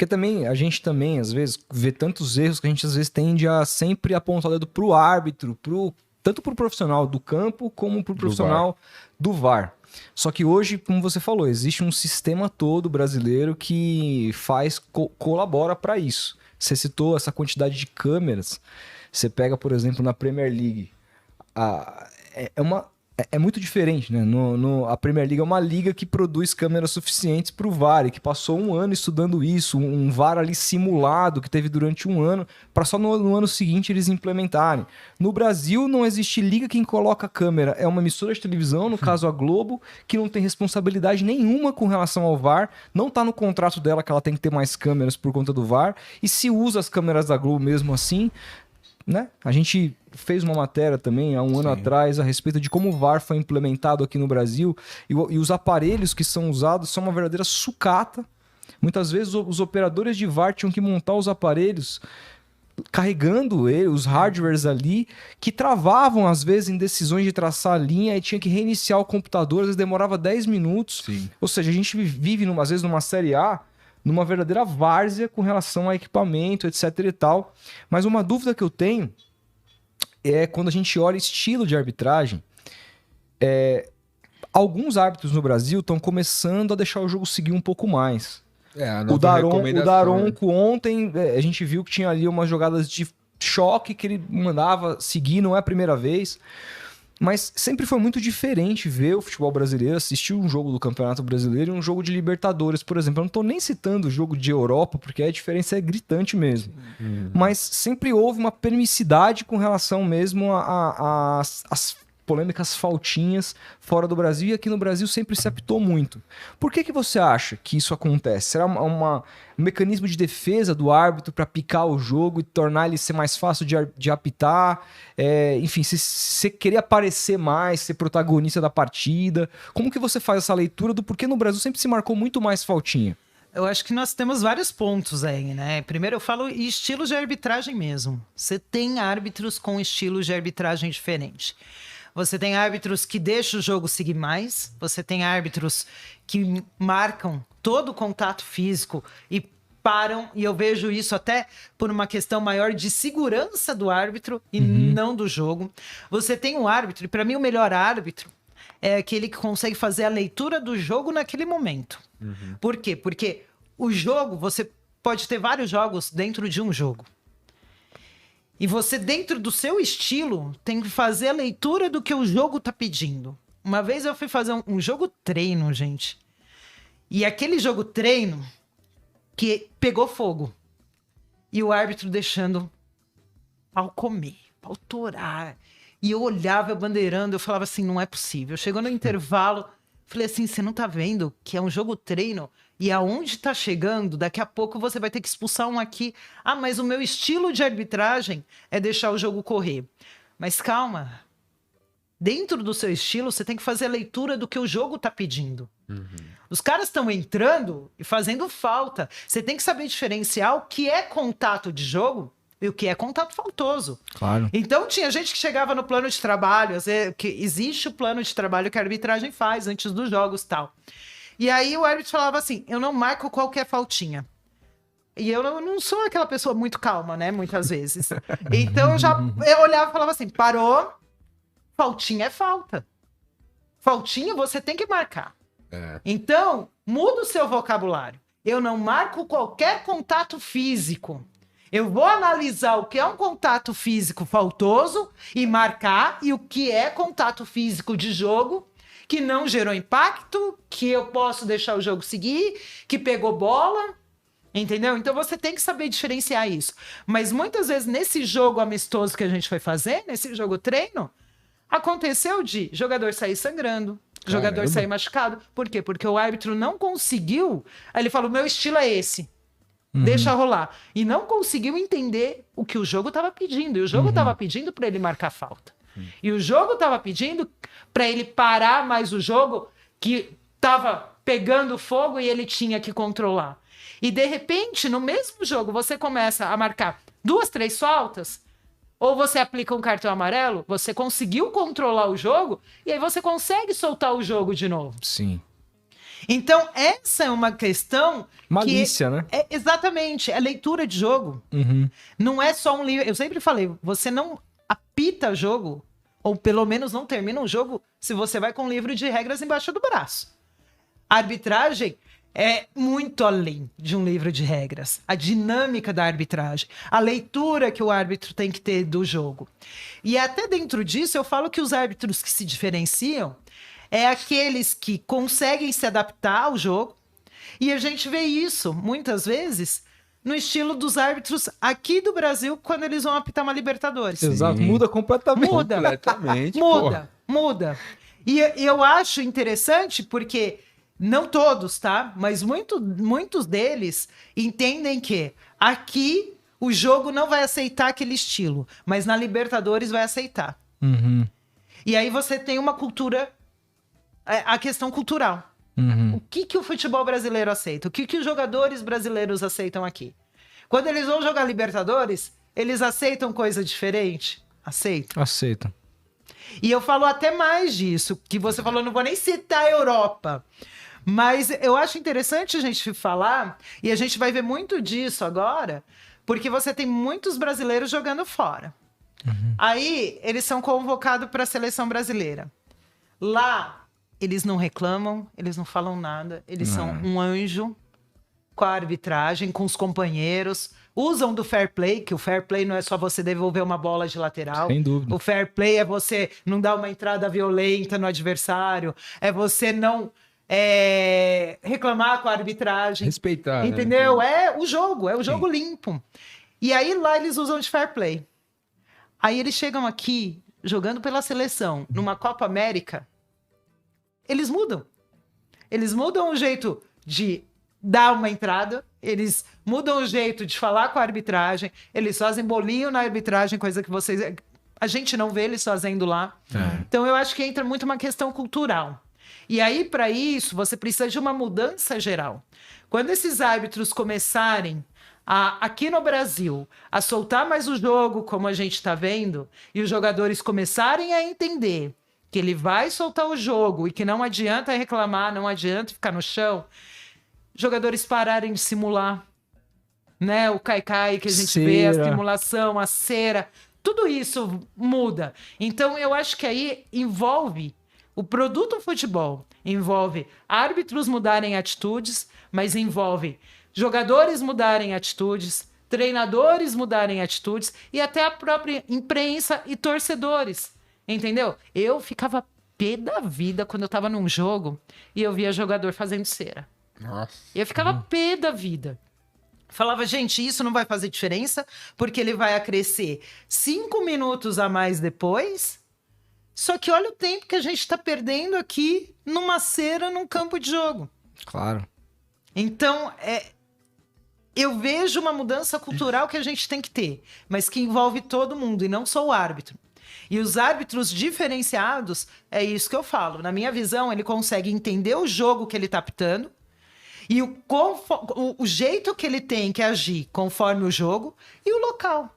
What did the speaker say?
Porque também, a gente também, às vezes, vê tantos erros que a gente, às vezes, tende a sempre apontar o dedo pro árbitro, tanto pro profissional do campo, como pro profissional do VAR. Só que hoje, como você falou, existe um sistema todo brasileiro que colabora para isso. Você citou essa quantidade de câmeras. Você pega, por exemplo, na Premier League. É muito diferente, né? A Premier League é uma liga que produz câmeras suficientes para o VAR, e que passou um ano estudando isso, um VAR ali simulado que teve durante um ano, para só no ano seguinte eles implementarem. No Brasil não existe liga quem coloca câmera. É uma emissora de televisão, no caso a Globo, que não tem responsabilidade nenhuma com relação ao VAR, não está no contrato dela que ela tem que ter mais câmeras por conta do VAR, e se usa as câmeras da Globo mesmo assim, né? A gente fez uma matéria também há um ano atrás a respeito de como o VAR foi implementado aqui no Brasil, e os aparelhos que são usados são uma verdadeira sucata. Muitas vezes os operadores de VAR tinham que montar os aparelhos carregando os hardwares ali, que travavam às vezes em decisões de traçar a linha, e tinha que reiniciar o computador, às vezes demorava 10 minutos. Sim. Ou seja, a gente vive às vezes numa Série A, numa verdadeira várzea com relação a equipamento, etc e tal. Mas uma dúvida que eu tenho é quando a gente olha estilo de arbitragem. Alguns árbitros no Brasil estão começando a deixar o jogo seguir um pouco mais. O Daronco ontem, a gente viu que tinha ali umas jogadas de choque que ele mandava seguir, não é a primeira vez. Mas sempre foi muito diferente ver o futebol brasileiro, assistir um jogo do Campeonato Brasileiro e um jogo de Libertadores, por exemplo. Eu não estou nem citando o jogo de Europa, porque a diferença é gritante mesmo. Mas sempre houve uma permissividade com relação mesmo às polêmicas faltinhas fora do Brasil, e aqui no Brasil sempre se apitou muito. Por que você acha que isso acontece? Será um mecanismo de defesa do árbitro para picar o jogo e tornar ele ser mais fácil de apitar? Enfim, se você querer aparecer mais, ser protagonista da partida, como que você faz essa leitura do porquê no Brasil sempre se marcou muito mais faltinha? Eu acho que nós temos vários pontos aí, né? Primeiro eu falo estilos de arbitragem mesmo. Você tem árbitros com estilos de arbitragem diferentes. Você tem árbitros que deixam o jogo seguir mais. Você tem árbitros que marcam todo o contato físico e param. E eu vejo isso até por uma questão maior de segurança do árbitro e não do jogo. Você tem um árbitro, e para mim o melhor árbitro é aquele que consegue fazer a leitura do jogo naquele momento. Por quê? Porque o jogo, você pode ter vários jogos dentro de um jogo. E você, dentro do seu estilo, tem que fazer a leitura do que o jogo tá pedindo. Uma vez eu fui fazer um jogo treino, gente. E aquele jogo treino que pegou fogo. E o árbitro deixando pau comer, pau torar. E eu olhava bandeirando, eu falava assim, não é possível. Chegou no intervalo, falei assim, você não tá vendo que é um jogo treino? E aonde tá chegando, daqui a pouco você vai ter que expulsar um aqui. Ah, mas o meu estilo de arbitragem é deixar o jogo correr. Mas calma. Dentro do seu estilo, você tem que fazer a leitura do que o jogo tá pedindo. Os caras estão entrando e fazendo falta. Você tem que saber diferenciar o que é contato de jogo e o que é contato faltoso. Claro. Então tinha gente que chegava no plano de trabalho, que existe o plano de trabalho que a arbitragem faz antes dos jogos e tal. E aí o árbitro falava assim, eu não marco qualquer faltinha. E eu não sou aquela pessoa muito calma, né, muitas vezes. Então eu olhava e falava assim, parou, faltinha é falta. Faltinha você tem que marcar. Então, muda o seu vocabulário. Eu não marco qualquer contato físico. Eu vou analisar o que é um contato físico faltoso e marcar, e o que é contato físico de jogo que não gerou impacto, que eu posso deixar o jogo seguir, que pegou bola, entendeu? Então você tem que saber diferenciar isso. Mas muitas vezes nesse jogo amistoso que a gente foi fazer, nesse jogo treino, aconteceu de jogador sair sangrando, jogador sair machucado. Por quê? Porque o árbitro não conseguiu. Aí ele falou, meu estilo é esse. Deixa rolar. E não conseguiu entender o que o jogo estava pedindo. E o jogo estava pedindo para ele marcar falta. E o jogo estava pedindo para ele parar mais o jogo que estava pegando fogo e ele tinha que controlar. E de repente, no mesmo jogo, você começa a marcar 2, 3 faltas, ou você aplica um cartão amarelo, você conseguiu controlar o jogo, e aí você consegue soltar o jogo de novo. Sim. Então, essa é uma questão Malícia, que né? exatamente, é leitura de jogo. Uhum. Não é só um livro. Eu sempre falei, você não apita jogo, ou pelo menos não termina um jogo, se você vai com um livro de regras embaixo do braço. A arbitragem é muito além de um livro de regras. A dinâmica da arbitragem, a leitura que o árbitro tem que ter do jogo. E até dentro disso, eu falo que os árbitros que se diferenciam é aqueles que conseguem se adaptar ao jogo. E a gente vê isso, muitas vezes, no estilo dos árbitros aqui do Brasil, quando eles vão apitar uma Libertadores. Exato, muda completamente. Muda. Completamente, Muda. E eu acho interessante porque, não todos, tá? Mas muitos deles entendem que aqui o jogo não vai aceitar aquele estilo, mas na Libertadores vai aceitar. Uhum. E aí você tem uma cultura, a questão cultural. Uhum. O que o futebol brasileiro aceita? O que os jogadores brasileiros aceitam aqui? Quando eles vão jogar Libertadores, eles aceitam coisa diferente? Aceita. E eu falo até mais disso, que você falou, não vou nem citar a Europa. Mas eu acho interessante a gente falar, e a gente vai ver muito disso agora, porque você tem muitos brasileiros jogando fora. Uhum. Aí, eles são convocados para a seleção brasileira. Lá, eles não reclamam, eles não falam nada, eles são um anjo com a arbitragem, com os companheiros, usam do fair play, que o fair play não é só você devolver uma bola de lateral. Sem dúvida. O fair play é você não dar uma entrada violenta no adversário, é você não reclamar com a arbitragem. Respeitar, entendeu? né? É o jogo limpo. E aí lá eles usam de fair play. Aí eles chegam aqui, jogando pela seleção, numa Copa América, eles mudam. Eles mudam o jeito de dar uma entrada, eles mudam o jeito de falar com a arbitragem, eles fazem bolinho na arbitragem, coisa que a gente não vê eles fazendo lá. Então eu acho que entra muito uma questão cultural. E aí, para isso, você precisa de uma mudança geral. Quando esses árbitros começarem aqui no Brasil, a soltar mais o jogo, como a gente está vendo, e os jogadores começarem a entender que ele vai soltar o jogo e que não adianta reclamar, não adianta ficar no chão, jogadores pararem de simular, né? O cai-cai que a gente vê, a simulação, a cera, tudo isso muda. Então, eu acho que aí envolve o produto futebol, envolve árbitros mudarem atitudes, mas envolve jogadores mudarem atitudes, treinadores mudarem atitudes e até a própria imprensa e torcedores, entendeu? Eu ficava pé da vida quando eu tava num jogo e eu via jogador fazendo cera. Nossa. Eu ficava pé da vida. Falava, gente, isso não vai fazer diferença, porque ele vai acrescer 5 minutos a mais depois. Só que olha o tempo que a gente tá perdendo aqui numa cera, num campo de jogo. Claro. Então, eu vejo uma mudança cultural que a gente tem que ter, mas que envolve todo mundo e não só o árbitro. E os árbitros diferenciados, é isso que eu falo. Na minha visão, ele consegue entender o jogo que ele tá apitando e o jeito que ele tem que agir conforme o jogo e o local.